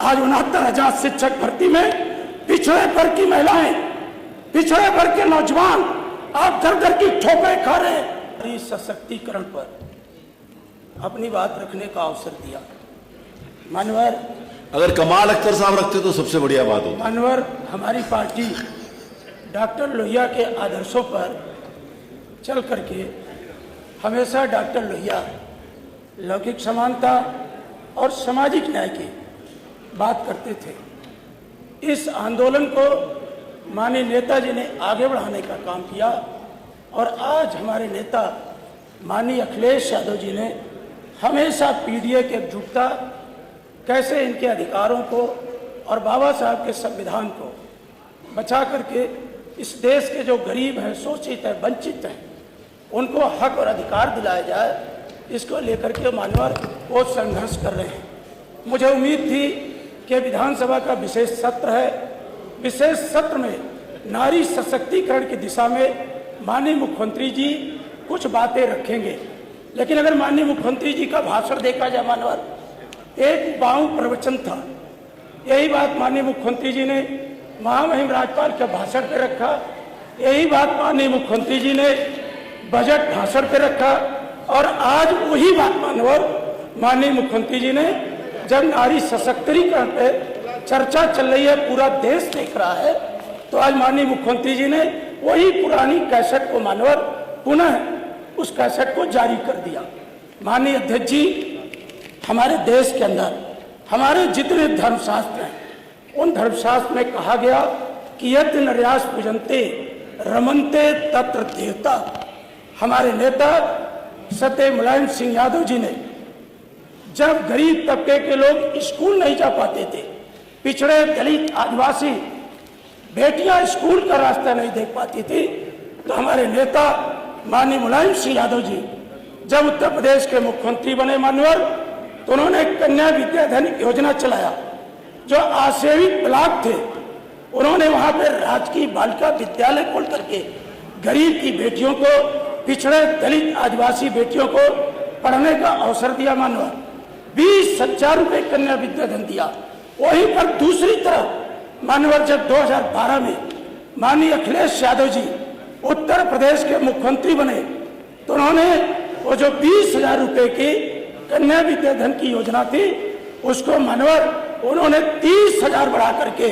आज 69,000 शिक्षक भर्ती में पिछड़े वर्ग की महिलाएं, पिछड़े वर्ग के नौजवान आप दर दर की ठोकरें खा रहे हैं। सशक्तिकरण पर अपनी बात रखने का अवसर दिया। मानवर, अगर कमाल अख्तर साहब रखते तो सबसे बढ़िया बात होती। मानवर, हमारी पार्टी डॉक्टर लोहिया के आदर्शों पर चल करके हमेशा डॉक्टर लोहिया लौकिक समानता और सामाजिक न्याय की बात करते थे। इस आंदोलन को माननीय नेताजी ने आगे बढ़ाने का काम किया और आज हमारे नेता माननीय अखिलेश यादव जी ने हमेशा पीडीए की एकजुटता, कैसे इनके अधिकारों को और बाबा साहब के संविधान को बचा करके इस देश के जो गरीब हैं, शोषित हैं, वंचित हैं, उनको हक और अधिकार दिलाया जाए, इसको लेकर के मानवर वो संघर्ष कर रहे हैं। मुझे उम्मीद थी कि विधानसभा का विशेष सत्र है, विशेष सत्र में नारी सशक्तिकरण की दिशा में माननीय मुख्यमंत्री जी कुछ बातें रखेंगे। लेकिन अगर माननीय मुख्यमंत्री जी का भाषण देखा जाए मानवर, एक बाऊ प्रवचन था। यही बात माननीय मुख्यमंत्री जी ने महामहिम राज्यपाल के भाषण पे रखा, यही बात माननीय मुख्यमंत्री जी ने बजट भाषण पे रखा और आज वही बात मानवर माननीय मुख्यमंत्री जी ने जब नारी सशक्तिकरण पे चर्चा चल रही है, पूरा देश देख रहा है, तो आज माननीय मुख्यमंत्री जी ने वही पुरानी कैसेट को मानवर पुनः उस कैसेट को जारी कर दिया। माननीय अध्यक्ष जी, हमारे देश के अंदर हमारे जितने धर्मशास्त्र हैं, उन धर्मशास्त्र में कहा गया कि यदि नर्यास पूजनते रमनते तत्र देवता। हमारे नेता सत्य मुलायम सिंह यादव जी ने जब गरीब तबके के लोग स्कूल नहीं जा पाते थे, पिछड़े दलित आदिवासी बेटियां स्कूल का रास्ता नहीं देख पाती थी, तो हमारे नेता माननीय मुलायम सिंह यादव जी जब उत्तर प्रदेश के मुख्यमंत्री बने मानवर, तो उन्होंने कन्या विद्याधन योजना चलाया। जो आसेवित ब्लॉक थे, उन्होंने वहां पर राजकीय बालिका विद्यालय खोल करके गरीब की बेटियों को, पिछड़े दलित आदिवासी बेटियों को पढ़ने का अवसर दिया। मानवर 20,000 रुपये कन्या विद्याधन दिया। वहीं पर दूसरी तरफ मानवर जब 2012 में माननीय अखिलेश यादव जी उत्तर प्रदेश के मुख्यमंत्री बने, तो उन्होंने वो जो 20,000 रुपये की कन्या विद्याधन की योजना थी, उसको मानवर उन्होंने 30,000 बढ़ा करके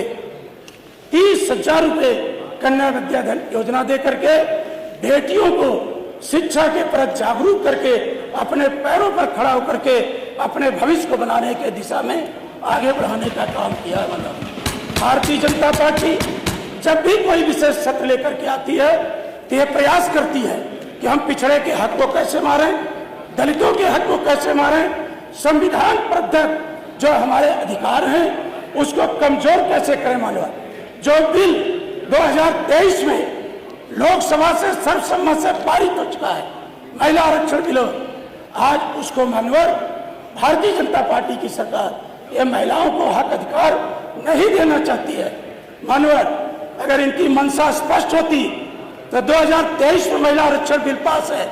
30,000 रुपये कन्या विद्याधन योजना दे करके बेटियों को शिक्षा के प्रति जागरूक करके अपने पैरों पर खड़ा होकर के अपने भविष्य को बनाने के दिशा में आगे बढ़ाने का काम किया है। मतलब भारतीय जनता पार्टी जब भी कोई विशेष सत्र लेकर के आती है, तो ये प्रयास करती है कि हम पिछड़े के हक को कैसे मारें, दलितों के हक को कैसे मारें, संविधान प्रदत्त जो हमारे अधिकार हैं उसको कमजोर कैसे करें। मानव जो बिल 2023 में लोकसभा से सर्वसम्मत से पारित हो चुका है, महिला आरक्षण बिल, आज उसको मानवर भारतीय जनता पार्टी की सरकार ये महिलाओं को हक अधिकार नहीं देना चाहती है। मानवर अगर इनकी मंशा स्पष्ट होती तो 2023 में महिला आरक्षण बिल पास है,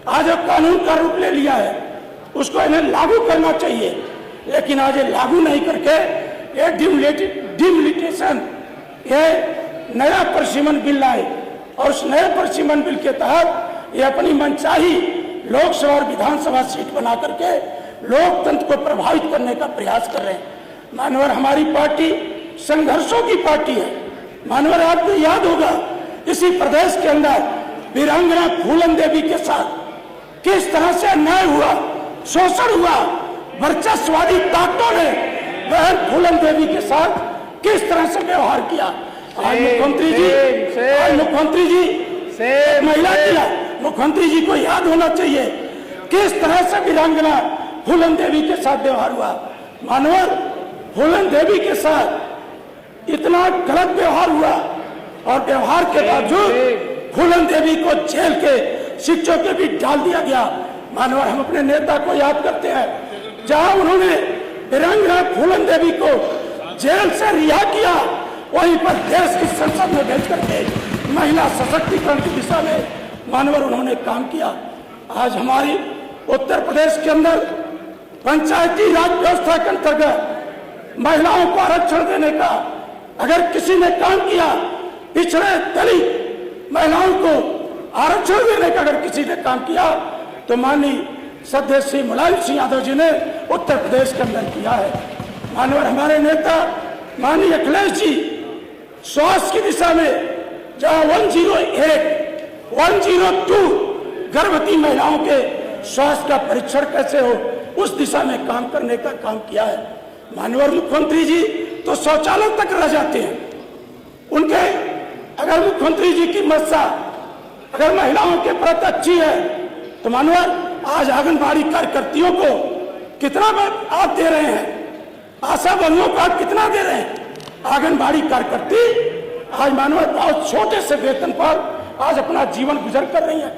आज अब कानून का रूप ले लिया है, उसको इन्हें लागू करना चाहिए। लेकिन आज ये लागू नहीं करके ये डिमलिटेशन, ये नया परिसीमन बिल लाए और उस नए परिसीमन बिल के तहत ये अपनी मनचाही लोकसभा और विधानसभा सीट बना करके लोकतंत्र को प्रभावित करने का प्रयास कर रहे हैं। मानवर हमारी पार्टी संघर्षों की पार्टी है। मानवर आपको याद होगा इसी प्रदेश के अंदर वीरांगना फूलन देवी के साथ किस तरह से अन्याय हुआ, शोषण हुआ, वर्चस्ववादी ताकतों ने बहन फूलन देवी के साथ किस तरह से व्यवहार किया। आज मुख्यमंत्री जी महिला किया, मुख्यमंत्री जी को याद होना चाहिए किस तरह से वीरांगना फूलन देवी के साथ व्यवहार हुआ। मानवर फूलन देवी के साथ इतना गलत व्यवहार हुआ और व्यवहार के बावजूद फूलन देवी को जेल के शिक्षकों के भी डाल दिया गया। मानवर हम अपने नेता को याद करते हैं, जहां उन्होंने वीरांगना फूलन देवी को जेल से रिहा किया, वहीं पर देश की संसद में भेज करके महिला सशक्तिकरण की दिशा में मानवर उन्होंने काम किया। आज हमारी उत्तर प्रदेश के अंदर पंचायती राज व्यवस्था के अंतर्गत महिलाओं को आरक्षण देने का अगर किसी ने काम किया, पिछड़े दलित महिलाओं को आरक्षण देने का अगर किसी ने काम किया, तो माननीय सदस्य श्री मुलायम सिंह यादव जी ने उत्तर प्रदेश के अंदर किया है। माननीय हमारे नेता माननीय अखिलेश जी स्वास्थ्य की दिशा में जहां 101, 102 गर्भवती महिलाओं के स्वास्थ्य का परीक्षण कैसे हो, उस दिशा में काम करने का काम किया है। माननीय मुख्यमंत्री जी तो शौचालय तक रह जाते हैं। उनके अगर मुख्यमंत्री जी की मंशा अगर महिलाओं के प्रति अच्छी है, तो माननीय आज आंगनबाड़ी कार्यकर्तियों को कितना आप दे रहे हैं, आशा बंधुओं को आप कितना दे रहे हैं? आंगनबाड़ी कार्यकर्ती आज माननीय बहुत छोटे से वेतन पर आज अपना जीवन गुजर कर रही है।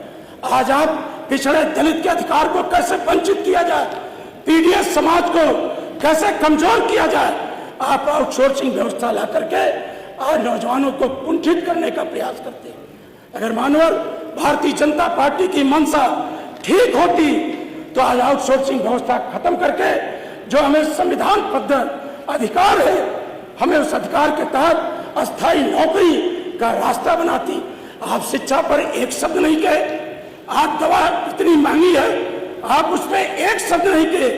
आज आप पिछड़े दलित के अधिकार को कैसे वंचित किया जाए, पीडीएस समाज को कैसे कमजोर किया जाए, आप आउटसोर्सिंग व्यवस्था ला करके आज नौजवानों को कुंठित करने का प्रयास करते हैं। अगर माननीय भारतीय जनता पार्टी की मंशा ठीक होती तो आज आउटसोर्सिंग व्यवस्था खत्म करके जो हमें संविधानबद्ध अधिकार है, हमें उस अधिकार के तहत अस्थायी नौकरी का रास्ता बनाती। आप शिक्षा पर एक शब्द नहीं कहे, आप दवा इतनी महंगी है, आप उसमें एक शब्द नहीं कहे।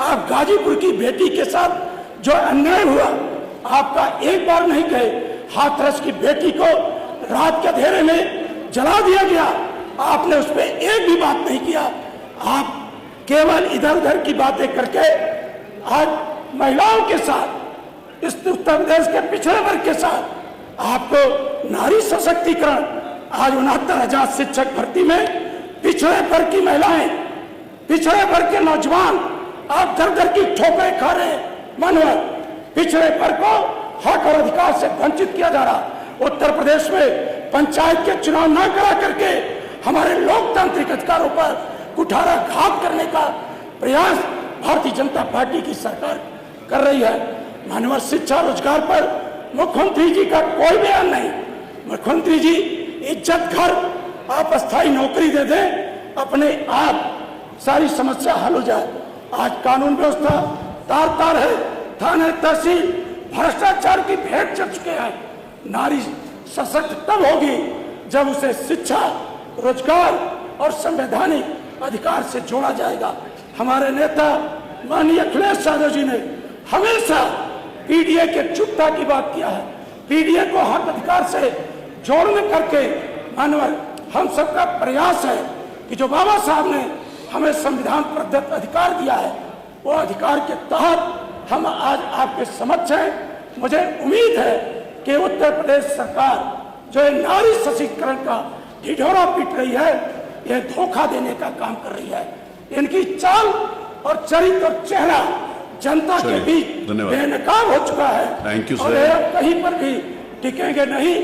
आप गाजीपुर की बेटी के साथ जो अन्याय हुआ, आपका एक बार नहीं कहे। हाथरस की बेटी को रात के अंधेरे में जला दिया गया, आपने उस पर एक भी बात नहीं किया। आप केवल इधर उधर की बातें करके आज महिलाओं के साथ, इस उत्तर प्रदेश के पिछड़े वर्ग के साथ आपको नारी सशक्तिकरण, आज 69,000 शिक्षक भर्ती में पिछड़े वर्ग की महिलाएं, पिछड़े वर्ग के नौजवान आप दर दर की ठोकरें खा रहे हैं। मानव पिछड़े वर्ग को हक और अधिकार से वंचित किया जा रहा। उत्तर प्रदेश में पंचायत के चुनाव न करा करके हमारे लोकतांत्रिक अधिकारों पर कुठाराघात करने का प्रयास भारतीय जनता पार्टी की सरकार कर रही है। मानव शिक्षा रोजगार पर मुख्यमंत्री जी का कोई बयान नहीं। मुख्यमंत्री जी इज्जत घर आप अस्थायी नौकरी दे दें, अपने आप सारी समस्या हल हो जाए। आज कानून व्यवस्था तार तार है, थाने तहसील भ्रष्टाचार की भेंट चढ़ चुके हैं। नारी सशक्त तब होगी जब उसे शिक्षा, रोजगार और संवैधानिक अधिकार से जोड़ा जाएगा। हमारे नेता माननीय अखिलेश यादव जी ने हमेशा पीडीए के चुपता की बात किया है। पीडीए को हक अधिकार से जोड़ने करके मानव हम सबका प्रयास है कि जो बाबा साहब ने हमें संविधान प्रदत्त अधिकार दिया है, वो अधिकार के तहत हम आज आपके समक्ष हैं। मुझे उम्मीद है कि उत्तर प्रदेश सरकार जो है नारी सशक्तिकरण का ढिढोरा पीट रही है, यह धोखा देने का काम कर रही है। इनकी चाल और चरित्र और चेहरा जनता के बीच बेनकाब हो चुका है। थैंक यू और सर। कहीं पर भी टिकेंगे नहीं।